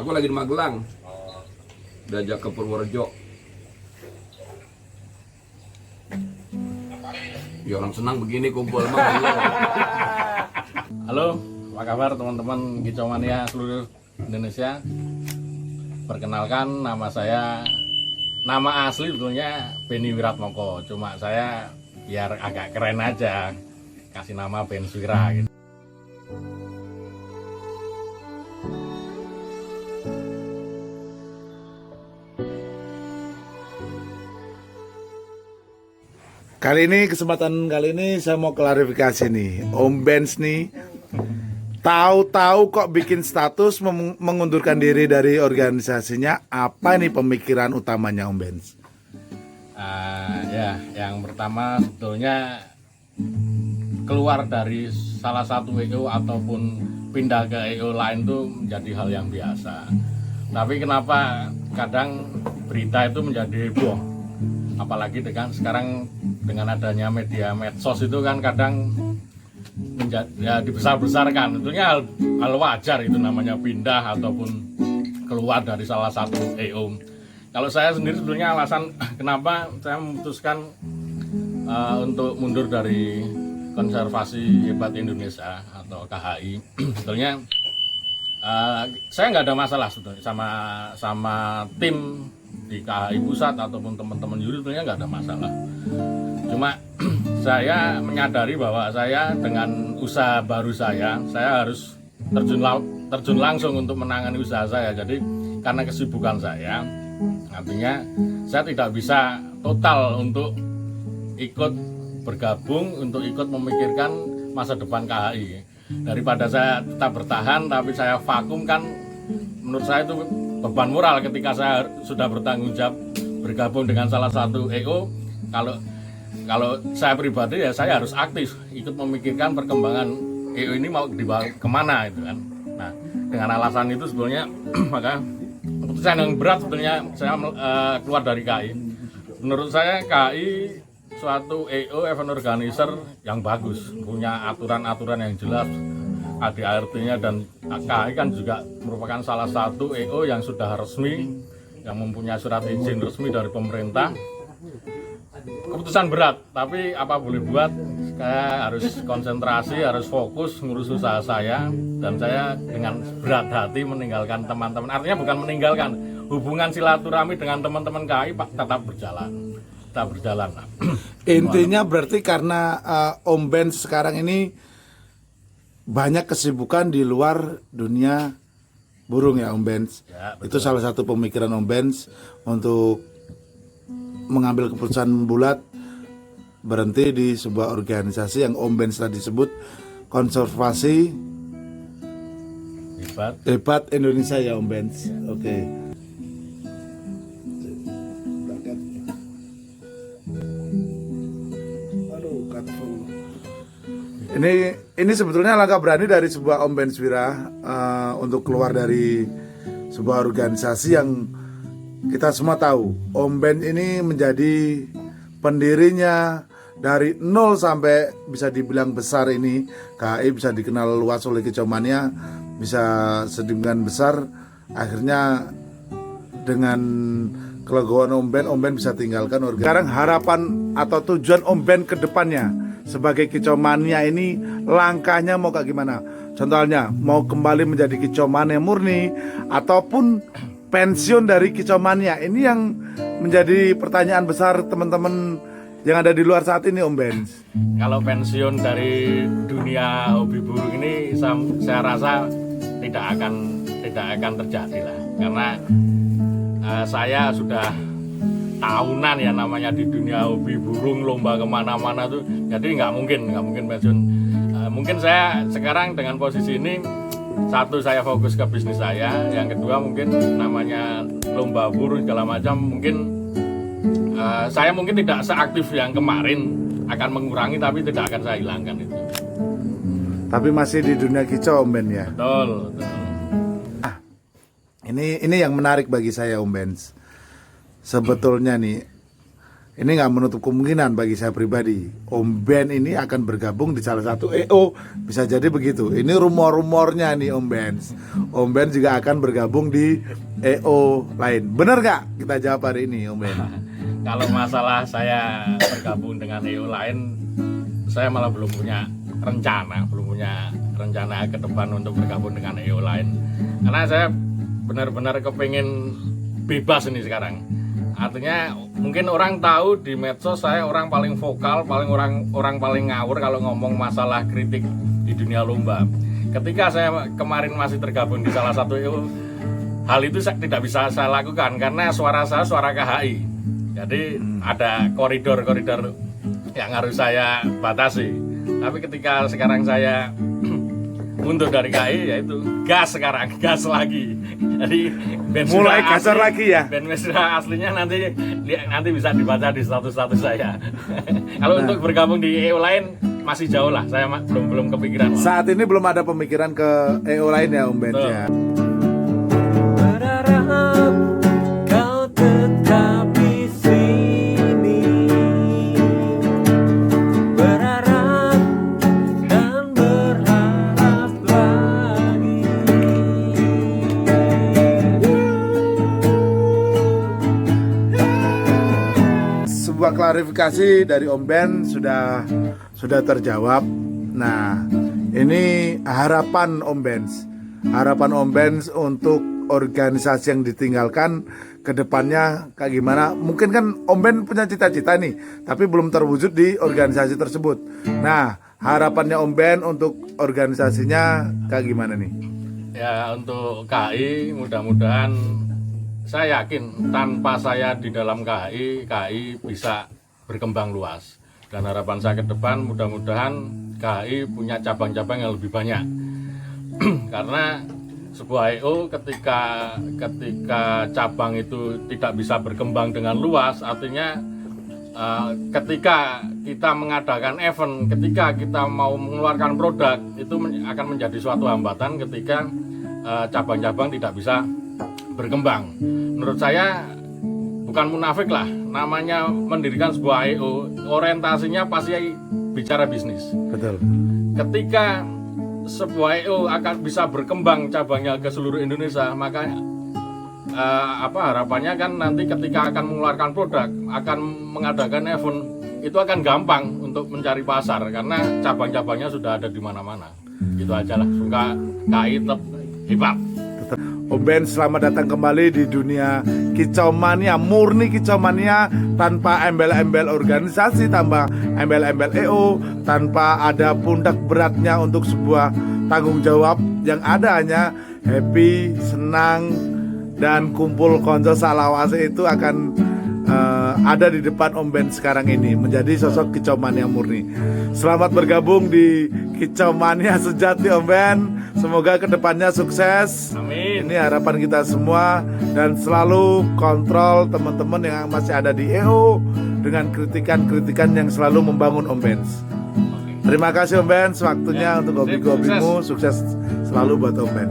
Aku lagi di Magelang. Diajak ke Purworejo. Ya orang senang begini kumpul mah. Halo, apa kabar teman-teman Kicomania seluruh Indonesia? Perkenalkan, nama asli sebetulnya Benny Wiratmoko. Cuma saya biar agak keren aja kasih nama Ben Swira gitu. Kesempatan kali ini saya mau klarifikasi nih. Om Benz nih tahu-tahu kok bikin status mengundurkan diri dari organisasinya. Apa nih pemikiran utamanya Om Benz? Ya, yang pertama sebetulnya keluar dari salah satu EO ataupun pindah ke EO lain itu menjadi hal yang biasa. Tapi kenapa kadang berita itu menjadi heboh? Apalagi sekarang dengan adanya media medsos itu kan kadang dibesar-besarkan. Tentunya hal wajar itu namanya pindah ataupun keluar dari salah satu EO. Kalau saya sendiri sebetulnya alasan kenapa saya memutuskan untuk mundur dari Konservasi Hebat Indonesia atau KHI, sebetulnya saya nggak ada masalah sebetulnya sama tim di KHI pusat ataupun teman-teman juri, sebetulnya nggak ada masalah. Cuma saya menyadari bahwa saya dengan usaha baru saya harus terjun langsung untuk menangani usaha saya. Jadi karena kesibukan saya, artinya saya tidak bisa total untuk ikut bergabung, untuk ikut memikirkan masa depan KHI. Daripada saya tetap bertahan tapi saya vakum, kan menurut saya itu beban moral ketika saya sudah bertanggung jawab bergabung dengan salah satu EO. Kalau saya pribadi ya saya harus aktif ikut memikirkan perkembangan EO ini mau dibawa kemana itu kan. Nah, dengan alasan itu sebetulnya maka keputusan yang berat sebetulnya saya keluar dari KHI. Menurut saya KHI suatu EO event organizer yang bagus, punya aturan-aturan yang jelas, ADART-nya, dan KHI kan juga merupakan salah satu EO yang sudah resmi, yang mempunyai surat izin resmi dari pemerintah. Keputusan berat, tapi apa boleh buat, saya harus konsentrasi, harus fokus ngurus usaha saya, dan saya dengan berat hati meninggalkan teman-teman. Artinya bukan meninggalkan, hubungan silaturahmi dengan teman-teman KHI tetap berjalan. Intinya berarti karena Om Benz sekarang ini banyak kesibukan di luar dunia burung ya Om Benz. Ya, itu salah satu pemikiran Om Benz untuk mengambil keputusan bulat berhenti di sebuah organisasi yang Om Benz tadi sebut Konservasi Hebat Indonesia ya Om Benz. Oke. Ini sebetulnya langkah berani dari sebuah Om Benz Swira untuk keluar dari sebuah organisasi yang kita semua tahu Om Benz ini menjadi pendirinya dari nol sampai bisa dibilang besar ini. KHI bisa dikenal luas oleh Kicomania, bisa sedemikian besar. Akhirnya dengan kelegoan Om Benz bisa tinggalkan organisasi. Sekarang harapan atau tujuan Om Benz ke depannya sebagai Kicomania ini, langkahnya mau kayak gimana? Contohnya mau kembali menjadi Kicomania murni ataupun pensiun dari Kicomania? Ini yang menjadi pertanyaan besar teman-teman yang ada di luar saat ini Om Benz. Kalau pensiun dari dunia hobi burung ini saya rasa tidak akan terjadi lah, karena saya sudah tahunan ya namanya di dunia hobi burung, lomba kemana-mana tuh, jadi nggak mungkin pensiun. Mungkin saya sekarang dengan posisi ini, satu, saya fokus ke bisnis saya, yang kedua mungkin namanya lomba burung segala macam, mungkin saya mungkin tidak seaktif yang kemarin, akan mengurangi tapi tidak akan saya hilangkan itu. Tapi masih di dunia kicau Om Benz ya. Betul. Ini yang menarik bagi saya Om Benz. Sebetulnya nih, ini nggak menutup kemungkinan bagi saya pribadi, Om Ben ini akan bergabung di salah satu EO, bisa jadi begitu. Ini rumor-rumornya nih Om Ben. Om Ben juga akan bergabung di EO lain. Bener nggak? Kita jawab hari ini Om Ben. Kalau masalah saya bergabung dengan EO lain, saya malah belum punya rencana ke depan untuk bergabung dengan EO lain. Karena saya benar-benar kepingin bebas ini sekarang. Artinya mungkin orang tahu di medsos saya orang paling vokal, orang paling ngawur kalau ngomong masalah kritik di dunia lomba. Ketika saya kemarin masih tergabung di salah satu EO, hal itu tidak bisa saya lakukan karena suara saya suara KHI. Jadi ada koridor-koridor yang harus saya batasi. Tapi ketika sekarang saya mundur dari KHI, yaitu gas sekarang, gas lagi. Jadi Mulai kasar lagi ya. band Mesra aslinya nanti bisa dibaca di status saya. Kalau untuk bergabung di EO lain masih jauh lah, saya belum kepikiran. Saat ini belum ada pemikiran ke EO lain ya Om Ben ya. Berharap kau tetap di sini, berharap dan berharap lagi. Sebuah klarifikasi dari Om Ben sudah terjawab. Nah, ini harapan Om Ben. Harapan Om Ben untuk organisasi yang ditinggalkan ke depannya kayak gimana? Mungkin kan Om Ben punya cita-cita nih, tapi belum terwujud di organisasi tersebut. Nah, harapannya Om Ben untuk organisasinya kayak gimana nih? Ya untuk KHI mudah-mudahan, saya yakin tanpa saya di dalam KHI bisa berkembang luas. Dan harapan saya ke depan mudah-mudahan KHI punya cabang-cabang yang lebih banyak. Karena sebuah EO ketika cabang itu tidak bisa berkembang dengan luas, artinya ketika kita mengadakan event, ketika kita mau mengeluarkan produk, itu akan menjadi suatu hambatan ketika cabang-cabang tidak bisa berkembang. Menurut saya bukan munafik lah, namanya mendirikan sebuah EO, orientasinya pasti bicara bisnis. Betul. Ketika sebuah EO akan bisa berkembang cabangnya ke seluruh Indonesia, maka harapannya kan nanti ketika akan mengeluarkan produk, akan mengadakan event, itu akan gampang untuk mencari pasar karena cabang-cabangnya sudah ada di mana-mana. Gitu aja lah, semoga KHI tetap hebat. Om Ben, selamat datang kembali di dunia kicau mania, murni kicau mania, tanpa embel-embel organisasi, tanpa embel-embel EO, tanpa ada pundak beratnya untuk sebuah tanggung jawab. Yang ada hanya happy, senang, dan kumpul konco salawase itu akan ada di depan Om Ben sekarang ini, menjadi sosok kicau mania murni. Selamat bergabung di kicau mania sejati Om Ben. Semoga kedepannya sukses. Amin. Ini harapan kita semua, dan selalu kontrol teman-teman yang masih ada di EO dengan kritikan-kritikan yang selalu membangun Om Ben. Terima kasih Om Ben, waktunya Ya, untuk hobi-hobimu. Sukses selalu buat Om Ben.